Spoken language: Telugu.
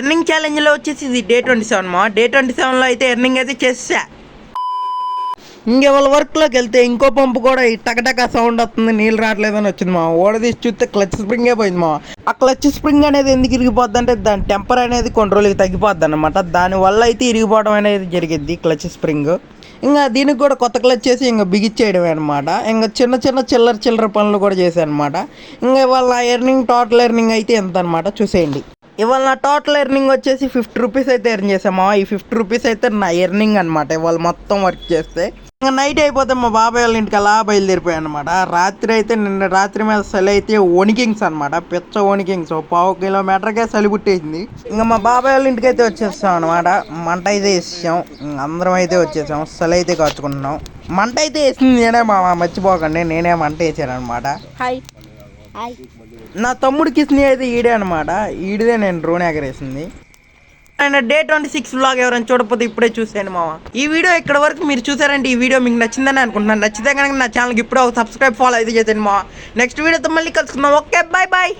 ఎర్నింగ్ ఛాలెంజ్లో వచ్చేసి ఇది డే 27 మా. డే 27లో అయితే ఎర్నింగ్ అయితే చేసా. ఇంకెవరి వర్క్లోకి వెళ్తే ఇంకో పంపు కూడా ఈ టకటక సౌండ్ వస్తుంది, నీళ్ళు రావట్లేదని వచ్చింది మా. ఓడదీసి చూస్తే క్లచ్ స్ప్రింగే పోయింది మా. ఆ క్లచ్ స్ప్రింగ్ అనేది ఎందుకు ఇరిగిపోద్ది అంటే దాని టెంపర్ అనేది కొన్ని రోజులకి తగ్గిపోద్ది అనమాట. దానివల్ల అయితే ఇరిగిపోవడం అనేది జరిగిద్ది క్లచ్ స్ప్రింగ్. ఇంకా దీనికి కూడా కొత్త క్లచ్ చేసి ఇంకా బిగిచ్చేయడమే అనమాట. ఇంకా చిన్న చిన్న చిల్లర పనులు కూడా చేశాను అనమాట. ఇంకా ఇవాళ ఎర్నింగ్ టోటల్ ఎర్నింగ్ అయితే ఎంత అనమాట చూసేయండి. ఇవాళ నా టోటల్ ఎర్నింగ్ వచ్చేసి 50 రూపీస్ అయితే ఎర్న్ చేసామా. ఈ 50 రూపీస్ అయితే నా ఎర్నింగ్ అనమాట ఇవాళ మొత్తం వర్క్ చేస్తే. ఇంకా నైట్ అయిపోతే మా బాబాయ్ వాళ్ళ ఇంటికి అలా బయలుదేరిపోయాయి అనమాట. రాత్రి అయితే నిన్న రాత్రి మీద చలి అయితే వణికింగ్స్ అనమాట, పిచ్చ వణికింగ్స్. 1/2 కిలోమీటర్కే చలి పుట్టేసింది. ఇంకా మా బాబాయ్ వాళ్ళ ఇంటికి అయితే వచ్చేస్తాం అనమాట. మంట అయితే వేసాం, అందరం అయితే వచ్చేసాం. చలి అయితే కాచుకుంటున్నాం. మంట అయితే వేసింది నేనే మా, మర్చిపోకండి నేనే మంట వేసాను అనమాట. Hi hi. నా తమ్ముడికి ఇచ్చిన అయితే ఈడే అనమాట. ఈడిదే నేను డ్రోన్ ఎగరేసింది. అండ్ డే 26 వ్లాగ్ ఎవరైనా చూడకపోతే ఇప్పుడే చూసేయండి మామ. ఈ వీడియో ఇక్కడ వరకు మీరు చూసారంటే ఈ వీడియో మీకు నచ్చిందని అనుకుంటున్నాను. నచ్చితే కనుక నా ఛానల్కి ఇప్పుడే ఒక సబ్స్క్రైబ్ ఫాలో అయితే చేయండి మామ. నెక్స్ట్ వీడియోతో మళ్ళీ కలుసుకుందాం. Okay, bye bye.